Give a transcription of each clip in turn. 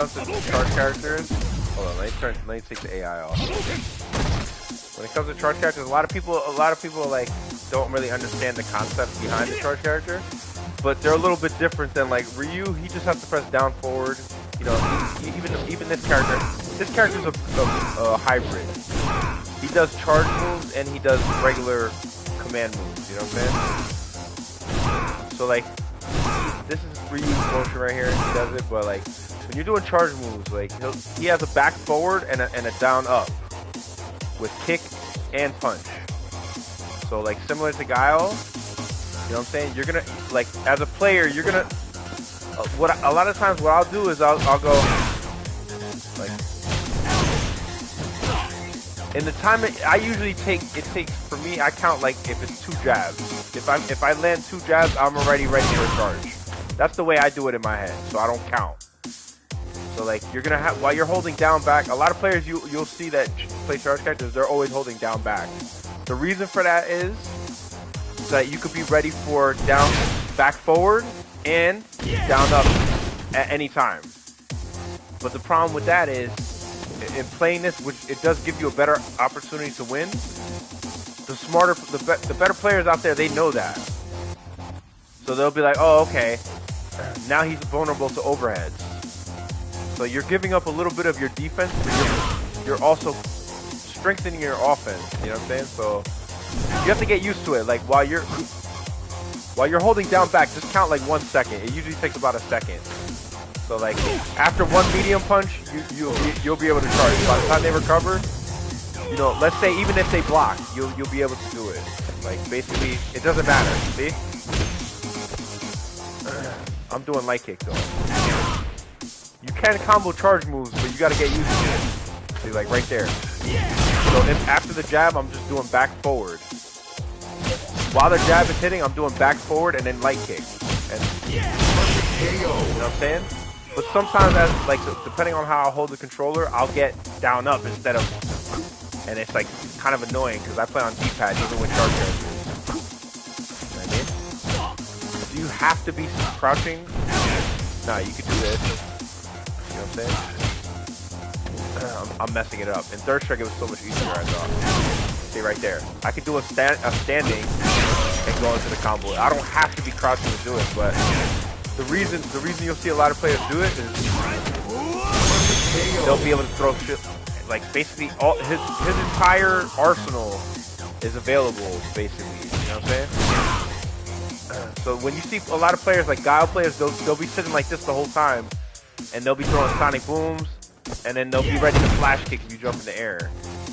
comes to charge characters, hold on, let me take the AI off. When it comes to charge characters, a lot of people like don't really understand the concept behind the charge character, but they're a little bit different than like Ryu. He just has to press down forward. You know, even this character. This character's a hybrid. He does charge moves and he does regular command moves. You know what I'm saying? So like, this is Ryu's motion right here. He does it, but like when you're doing charge moves, like he has a back forward and a down up with kick and punch. So like similar to Guile, you know what I'm saying? You're gonna like as a player, you're gonna a lot of times what I'll do is I'll go like in the time I usually takes for me, I count like if it's 2 jabs. If I land 2 jabs, I'm already ready for a charge. That's the way I do it in my head, so I don't count. So like you're gonna have while you're holding down back. A lot of players you'll see that play charge characters, they're always holding down back. The reason for that is so that you could be ready for down back forward and down up at any time. But the problem with that is in playing this, which it does give you a better opportunity to win. The better players out there, they know that. So they'll be like, oh, okay, now he's vulnerable to overheads. So you're giving up a little bit of your defense, but you're also strengthening your offense. You know what I'm saying? So you have to get used to it. Like while you're holding down back, just count like 1 second. It usually takes about a second. So like after 1 medium punch, you'll be able to charge. By the time they recover, you know, let's say even if they block, you'll be able to do it. Like basically, it doesn't matter. See? I'm doing light kick though. You can combo charge moves, but you gotta get used to it. See, like right there. So after the jab, I'm just doing back forward. While the jab is hitting, I'm doing back forward and then light kick. And, you know what I'm saying? But sometimes, depending on how I hold the controller, I'll get down up instead of, and it's like kind of annoying because I play on D-pad even with charge characters. You know what I mean? Do you have to be crouching? Nah, you can do this. You know what I'm saying? I'm messing it up. In third strike, it was so much easier, I thought. See right there. I could do a standing and go into the combo. I don't have to be crouching to do it, but the reason you'll see a lot of players do it is they'll be able to throw shit. Like basically, all his entire arsenal is available. Basically, you know what I'm saying? So when you see a lot of players like Guile players, they'll be sitting like this the whole time, and they'll be throwing sonic booms, and then they'll be ready to flash kick if you jump in the air.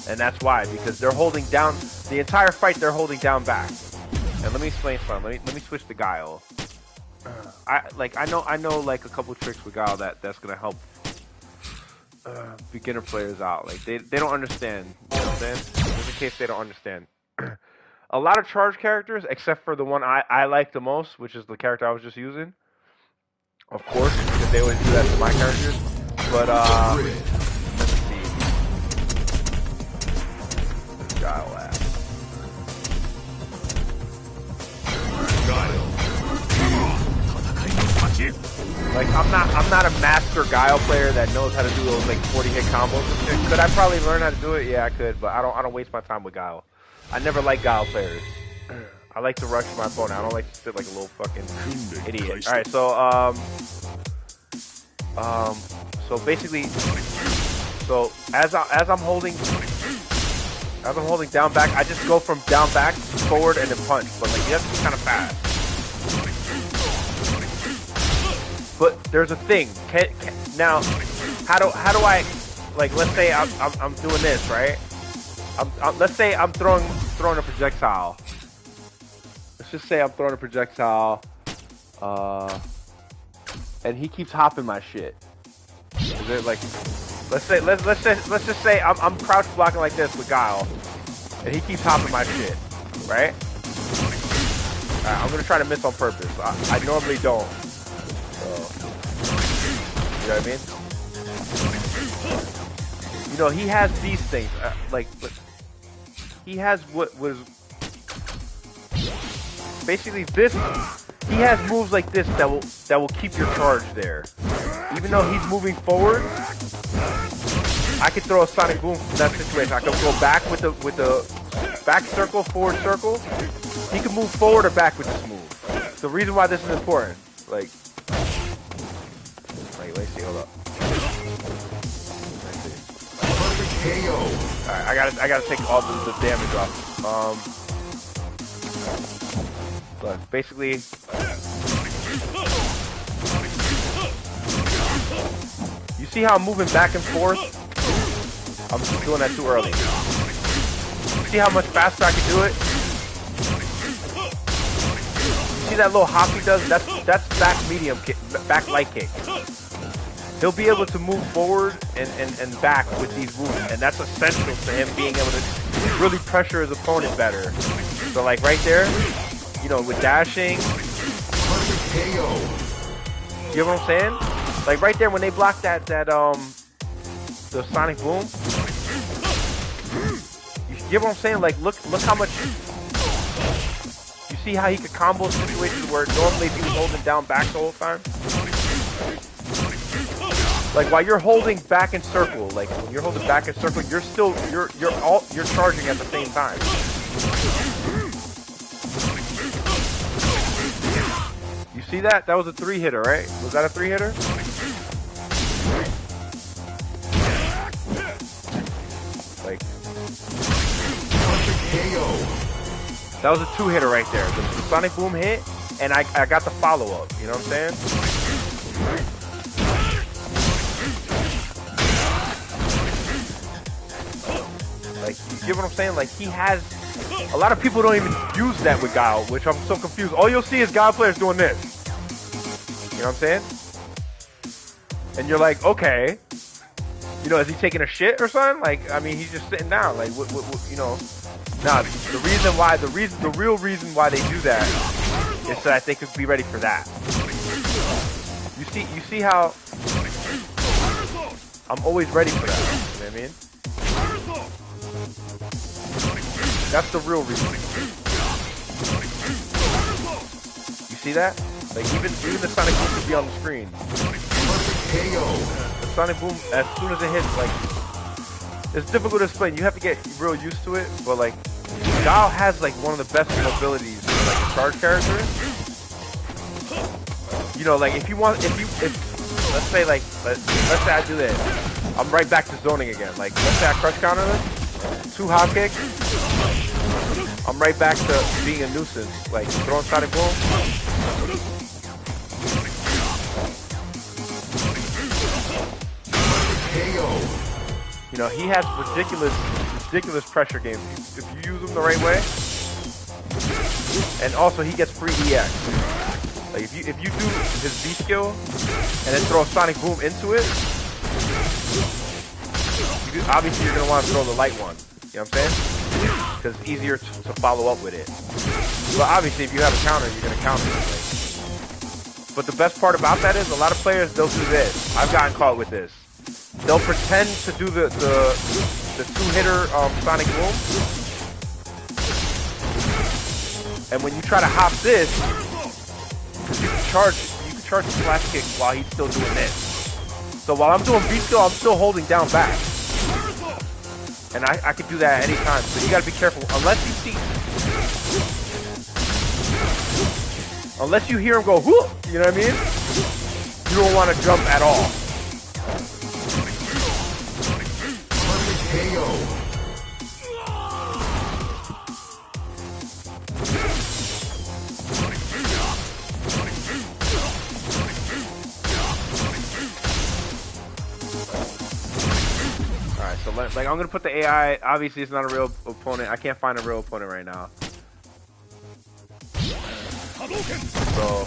And that's why, because they're holding down the entire fight. They're holding down back. And let me explain something. Let me switch to Guile. I know like a couple tricks with Guile that's gonna help beginner players out. Like they don't understand. You know what I'm saying? Just in case they don't understand. A lot of charge characters, except for the one I like the most, which is the character I was just using. Of course, because they always do that to my characters. But let's see. Guile at. Like I'm not a master Guile player that knows how to do those like 40-hit combos. Could I probably learn how to do it? Yeah, I could, but I don't waste my time with Guile. I never like Guile players. I like to rush my opponent. I don't like to sit like a little fucking idiot. All right, so basically, so as I'm holding down back, I just go from down back forward and then punch. But like you have to be kind of fast. But there's a thing. Now, how do I, like, let's say I'm doing this, right? Let's say I'm throwing a projectile. Let's just say I'm throwing a projectile, and he keeps hopping my shit. Is it like, let's just say I'm crouch blocking like this with Guile, and he keeps hopping my shit, right? Alright, I'm gonna try to miss on purpose. I normally don't. You know what I mean? You know, he has these things, he has what was basically this. He has moves like this that will keep your charge there, even though he's moving forward, I could throw a sonic boom from that situation. I could go back with the back circle, forward circle. He can move forward or back with this move. The reason why this is important, like, let's see, hold up. Alright, I gotta take all the damage off. But basically, you see how I'm moving back and forth? I'm just doing that too early. You see how much faster I can do it? You see that little hop he does? That's back medium kick, back light kick. He'll be able to move forward and back with these moves, and that's essential to him being able to really pressure his opponent better. So like right there, you know, with dashing, you know what I'm saying? Like right there when they block the sonic boom, you get what I'm saying? Like look how much. You see how he could combo situations where normally if he was holding down back the whole time. Like while you're holding back in circle, like when you're holding back in circle, you're charging at the same time. You see that? That was a 3-hitter, right? Was that a 3-hitter? Like that was a 2-hitter right there. The sonic boom hit, and I got the follow-up. You know what I'm saying? Like, you get what I'm saying? Like, he has... A lot of people don't even use that with Guile, which I'm so confused. All you'll see is Guile players doing this. You know what I'm saying? And you're like, okay. You know, is he taking a shit or something? Like, I mean, he's just sitting down. Like, what you know... Nah, the real reason why they do that is so that they could be ready for that. You see how... I'm always ready for that. You know what I mean? That's the real reason. You see that? Like even the sonic boom could be on the screen. The sonic boom, as soon as it hits, like it's difficult to explain. You have to get real used to it. But like, Guile has like one of the best mobilities for like a charge character. You know, like if let's say I do this, I'm right back to zoning again. Like let's say I crush counter this. 2 hop kicks, I'm right back to being a nuisance, like throwing sonic boom. You know, he has ridiculous pressure games if you use him the right way. And also he gets free EX. Like if you do his V skill and then throw a sonic boom into it, obviously you're gonna want to throw the light one. You know what I'm saying? Because it's easier to follow up with it. But obviously if you have a counter, you're gonna counter it. Like. But the best part about that is a lot of players, they'll do this. I've gotten caught with this. They'll pretend to do the 2-hitter sonic boom. And when you try to hop this, you can charge the slash kick while he's still doing this. So while I'm doing V skill, I'm still holding down back. And I could do that at any time. So you gotta be careful. Unless you hear him go whoop, you know what I mean? You don't want to jump at all. Alright, so like I'm gonna put the AI. Obviously it's not a real opponent. I can't find a real opponent right now. So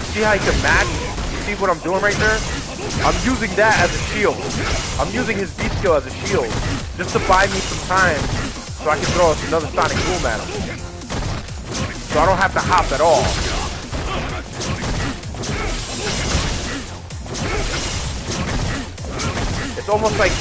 see how you can match? You see what I'm doing right there? I'm using that as a shield. I'm using his V skill as a shield just to buy me some time so I can throw another sonic boom at him. So I don't have to hop at all. It's almost like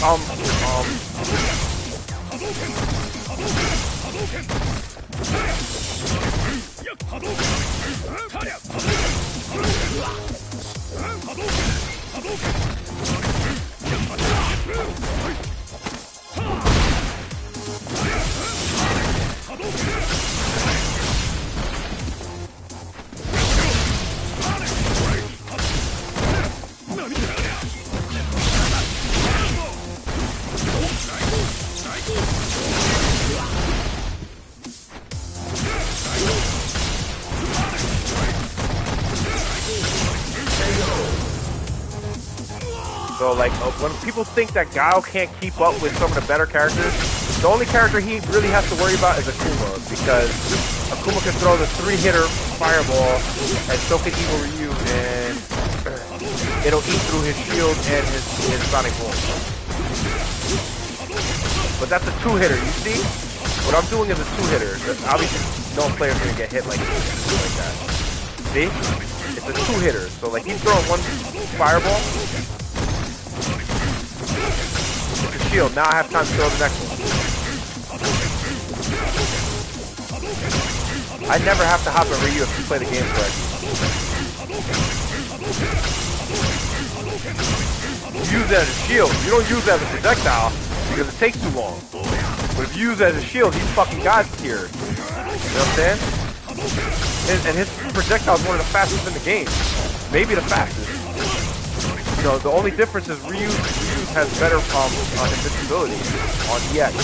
so like when people think that Guile can't keep up with some of the better characters, the only character he really has to worry about is Akuma, because Akuma can throw the 3-hitter fireball, and so can Evil Ryu, and it'll eat through his shield and his sonic boom. But that's a 2-hitter, you see? What I'm doing is a 2-hitter. Obviously, no player's gonna get hit like that. See? It's a 2-hitter. So like he's throwing one fireball. With the shield. Now I have time to throw the next one. I never have to hop in Ryu if you play the game correctly. You use it as a shield. You don't use it as a projectile because it takes too long. But if you use it as a shield, he's fucking god tier. You know what I'm saying? And his projectile is one of the fastest in the game. Maybe the fastest. You know, the only difference is Ryu has better invincibility on EX.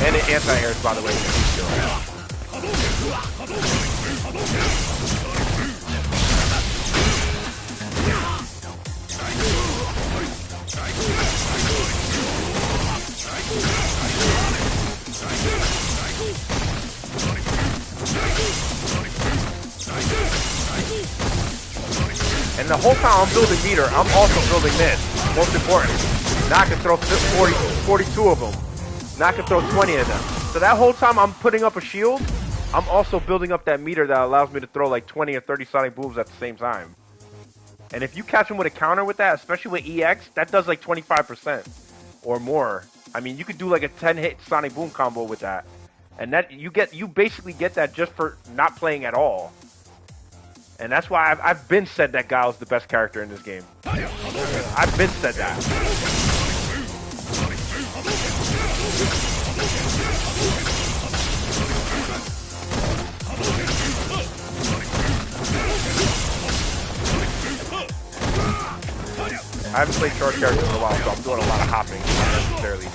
And it anti-airs, by the way. And the whole time I'm building meter, I'm also building this. Most important. Now I can throw 42 of them. Now I can throw 20 of them. So that whole time I'm putting up a shield, I'm also building up that meter that allows me to throw like 20 or 30 sonic booms at the same time. And if you catch him with a counter with that, especially with EX, that does like 25% or more. I mean, you could do like a 10-hit sonic boom combo with that. And that you basically get that just for not playing at all. And that's why I've been said that Guile's the best character in this game. I've been said that. I haven't played charge characters in a while, so I'm doing a lot of hopping, not necessarily.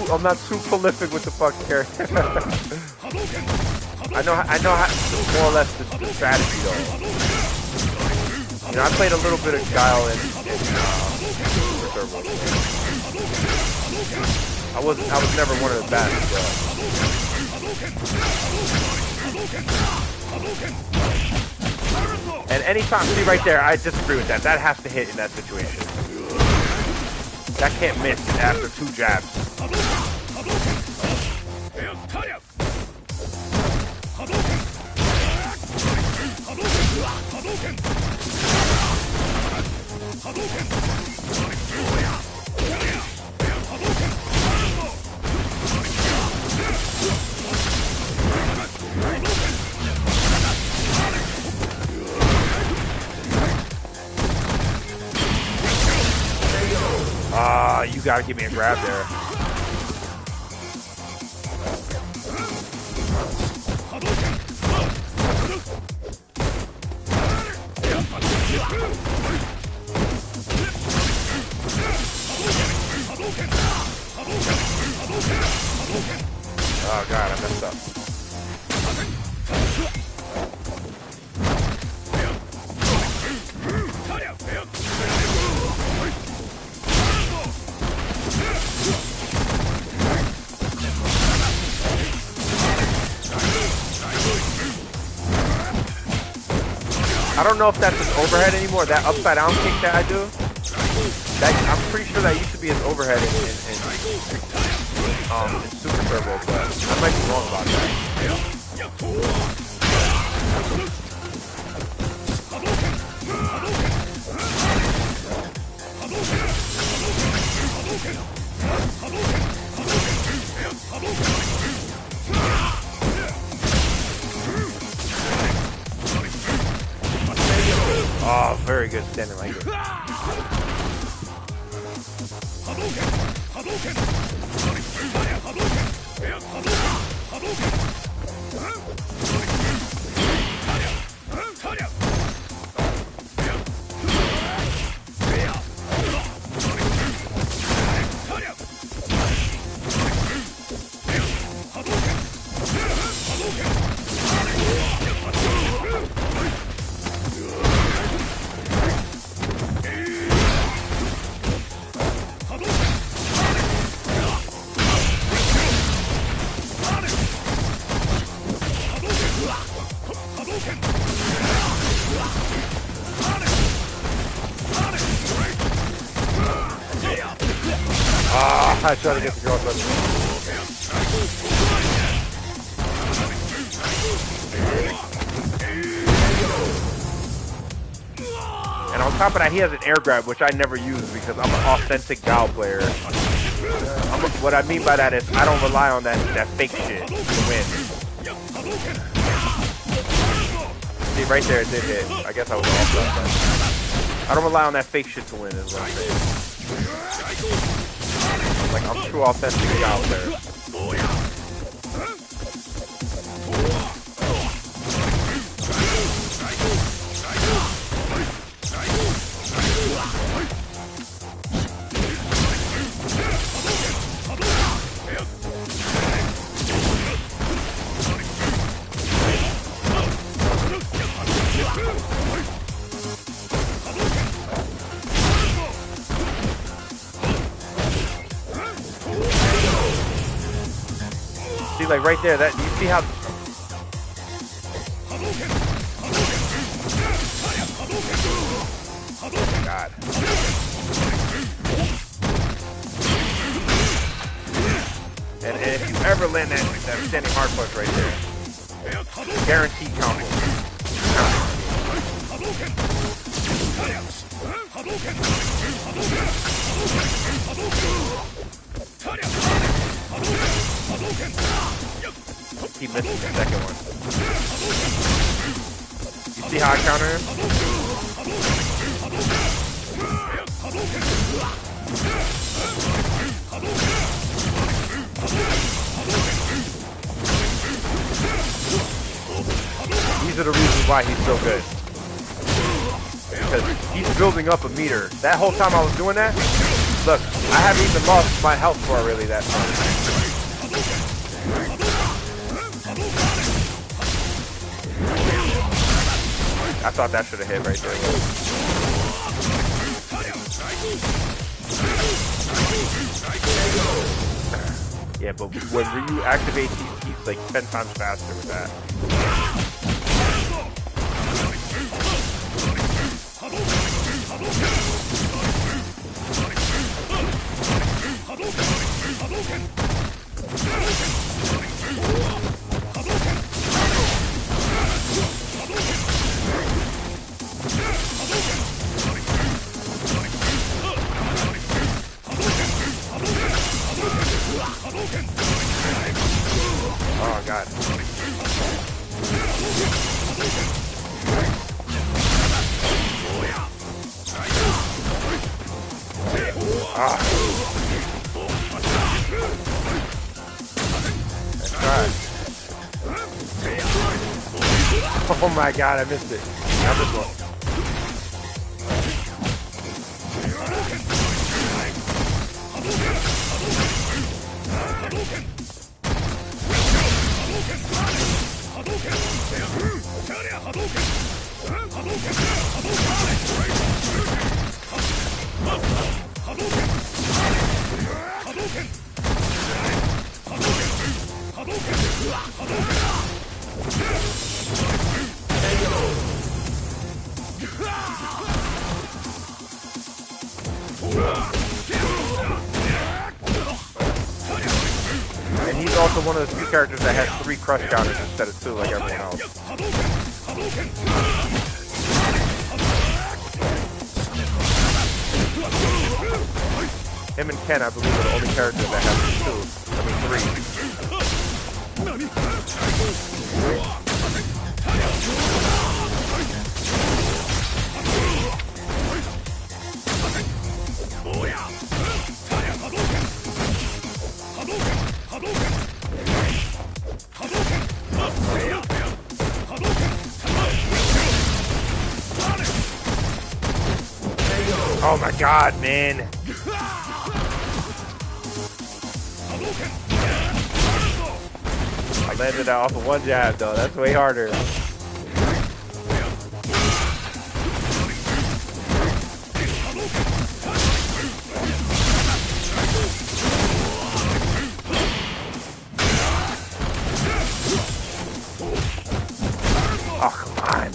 I'm not too prolific with the fucking character. I know how, more or less the strategy though. You know, I played a little bit of Guile in Turbo. I was never one of the best, but. And anytime, see right there, I disagree with that. That has to hit in that situation. That can't miss after 2 jabs. Oh, you gotta give me a grab there. Oh god, I messed up. I don't know if that's his overhead anymore. That upside down kick that I do, I'm pretty sure that used to be his overhead in Super Turbo, but I might be wrong about that. Oh, very good standing like this. I try to get the cross button. And on top of that, he has an air grab, which I never use because I'm an authentic Gao player. What I mean by that is I don't rely on that fake shit to win. See, right there it did hit. I guess I was off that. I don't rely on that fake shit to win is what I'm saying. Like, I'm true authentic Gao player. See, like right there, that you see how God. And if you ever land that standing hard punch right there, guaranteed combo. He missed the second one. You see how I counter him? These are the reasons why he's so good. Because he's building up a meter. That whole time I was doing that, look, I haven't even lost my health bar really that time. I thought that should have hit right there. Yeah, but when Ryu activates, he's like 10 times faster with that. Oh god. my god, I missed it. Not this one. And he's also one of the few characters that has 3 crush counters instead of 2 like everyone else. Him and Ken, I believe, are the only characters that have 3. Oh my god, man. I landed that off of 1 jab though, that's way harder. Oh, come on.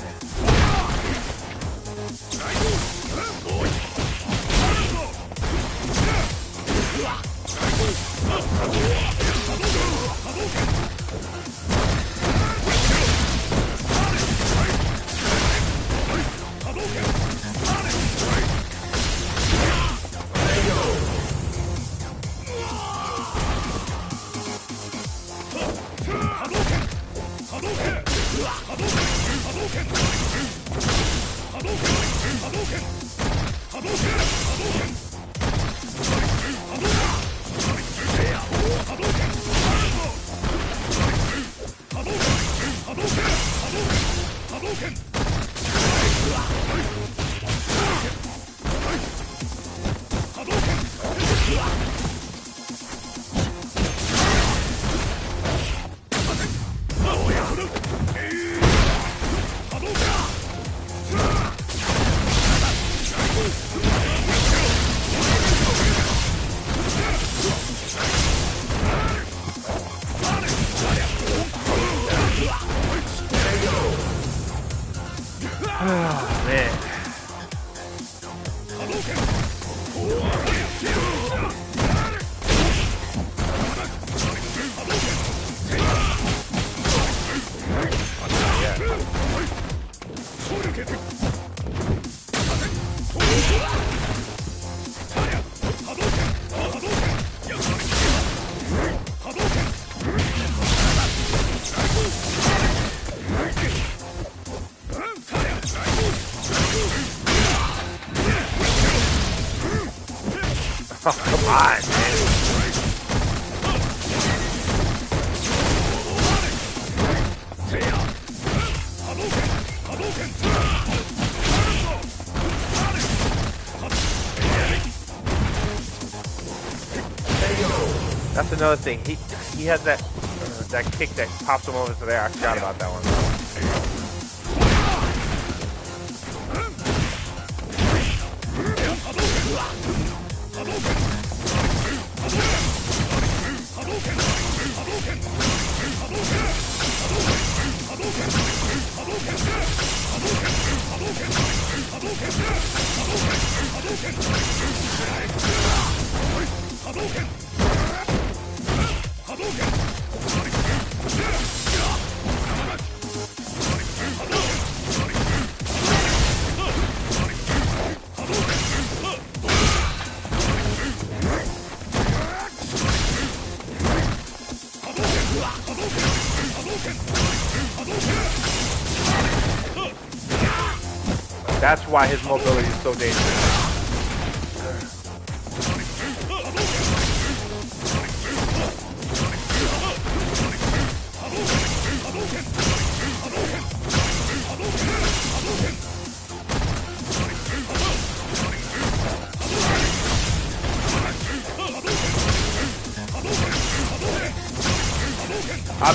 Oh, come on, man. That's another thing. He has that kick that pops him over to there. I forgot about that one. That's why his mobility is so dangerous.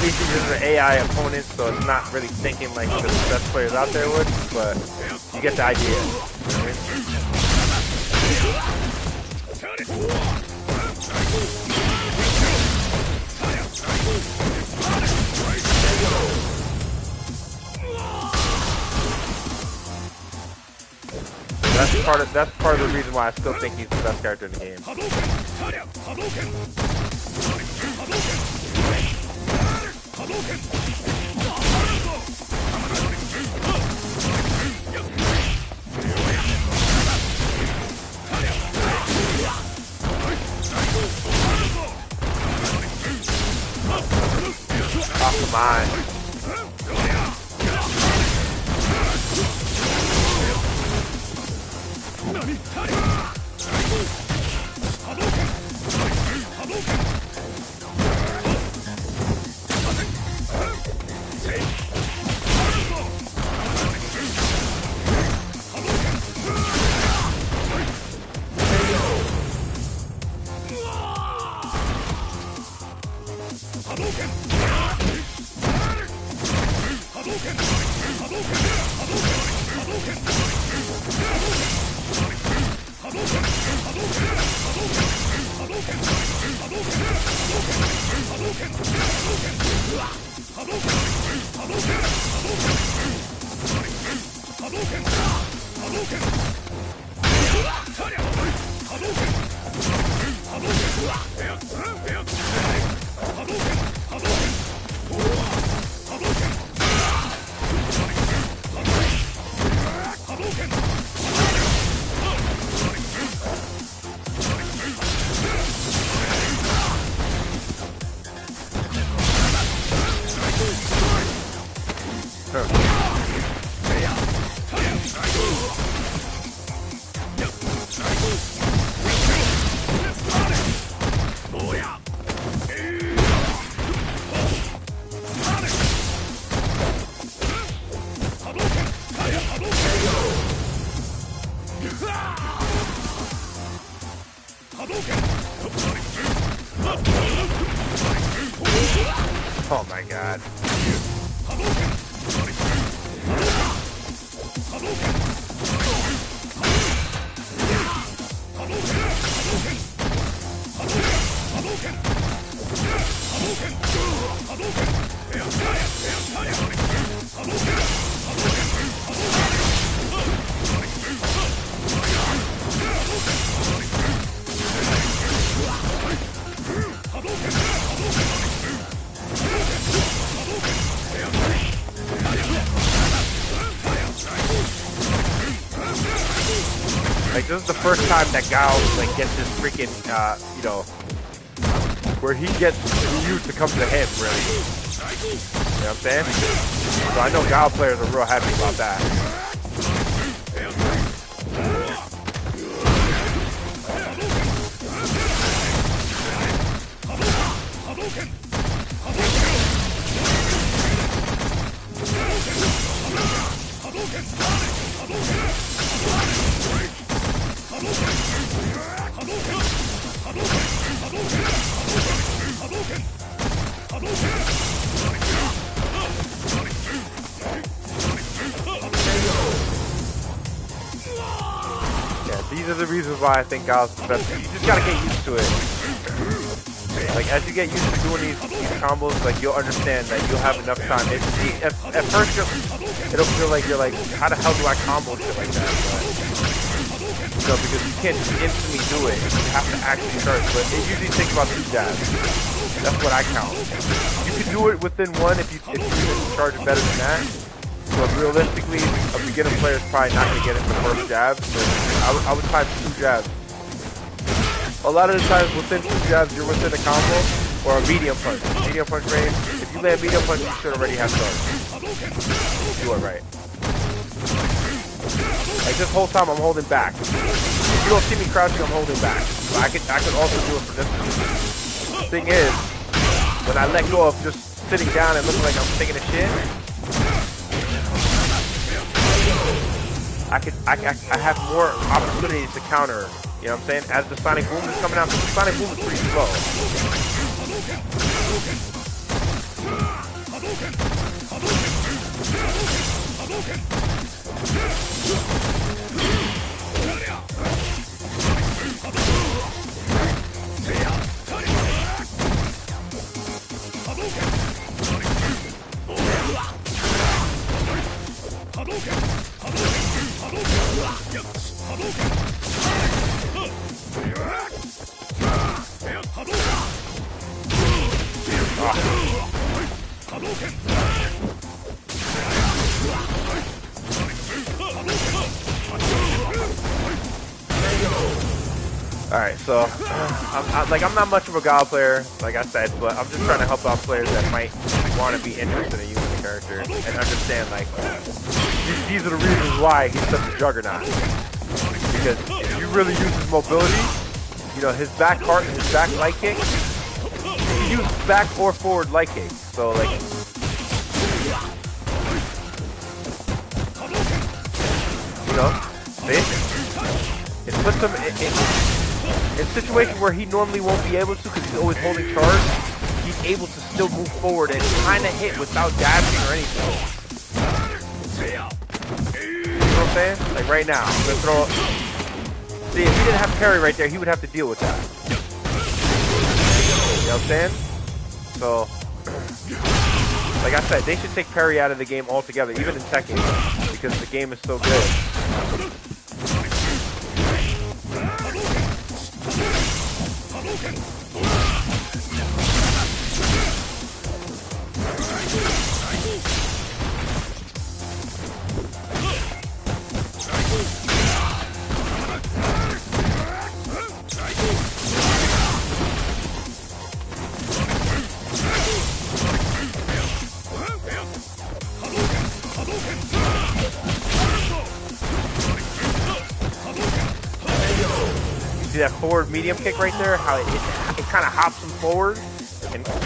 obviously this is an AI opponent, so it's not really thinking like the best players out there would, but you get the idea. You know what I mean? That's part of the reason why I still think he's the best character in the game. Oh, come on. Oh my god. Like, this is the first time that Gao, like, gets this freaking, you know, where he gets Ryu to come to him, really. You know what I'm saying? So I know Gao players are real happy about that. Yeah, these are the reasons why I think Gao's the best. You just gotta get used to it. Like, as you get used to doing these combos, like, you'll understand that you'll have enough time. At first, it'll feel like you're like, how the hell do I combo shit like that? But, you know, because you can't just instantly do it. You have to actually start. But it usually takes about 2 jabs. That's what I count. You can do it within one if you charge it better than that. But realistically, a beginner player is probably not going to get it in the first jab. So I would type 2 jabs. A lot of the times within 2 jabs, you're within a combo or a medium punch. Medium punch range. If you land medium punch, you should already have started. Do it right. Like, this whole time, I'm holding back. If you don't see me crouching, I'm holding back. But I could also do it for this one. The thing is, when I let go of just sitting down and looking like I'm taking a shit, I have more opportunities to counter. You know what I'm saying? As the Sonic Boom is coming out, the Sonic Boom is pretty slow. Alright, so I'm not much of a God player, like I said, but I'm just trying to help out players that might want to be interested in using the character and understand, like, these are the reasons why he's such a juggernaut. Because if you really use his mobility, you know, his back light kick, you use back or forward light kick. So, like, you know, it puts him in a situation where he normally won't be able to because he's always holding charge. He's able to still move forward and kind of hit without dashing or anything. You know what I'm saying? Like right now, I'm gonna throw. See, if he didn't have parry right there, he would have to deal with that. You know what I'm saying? So, like I said, they should take parry out of the game altogether, even in Tekken, because the game is so good. See that forward medium kick right there? How it kind of hops him forward, and you know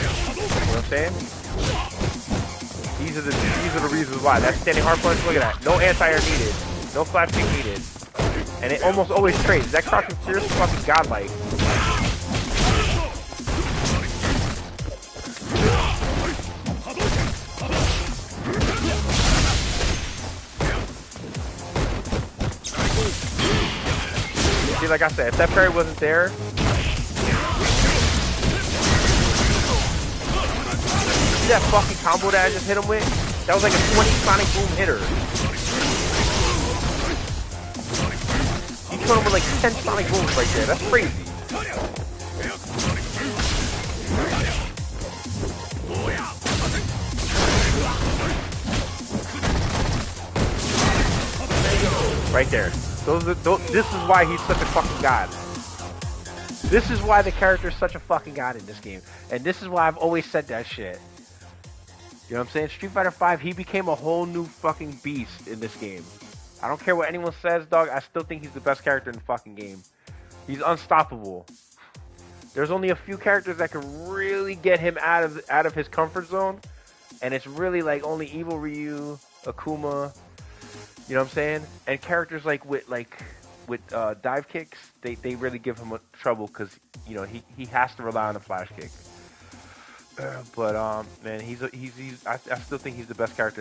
what I'm saying? These are the reasons why. That standing hard punch. Look at that. No anti-air needed. No flash kick needed. And it almost always trades. That crouching fierce is fucking godlike. See, like I said, if that parry wasn't there, see that fucking combo that I just hit him with? That was like a 20 Sonic Boom hitter. He killed him with like 10 Sonic Booms right there. That's crazy. Right there. This is why he's such a fucking god. This is why the character is such a fucking god in this game. And this is why I've always said that shit. You know what I'm saying? Street Fighter V, he became a whole new fucking beast in this game. I don't care what anyone says, dog. I still think he's the best character in the fucking game. He's unstoppable. There's only a few characters that can really get him out of his comfort zone. And it's really like only Evil Ryu, Akuma. You know what I'm saying? And characters like with dive kicks, they really give him trouble because, you know, he has to rely on the flash kick. But man, I still think he's the best character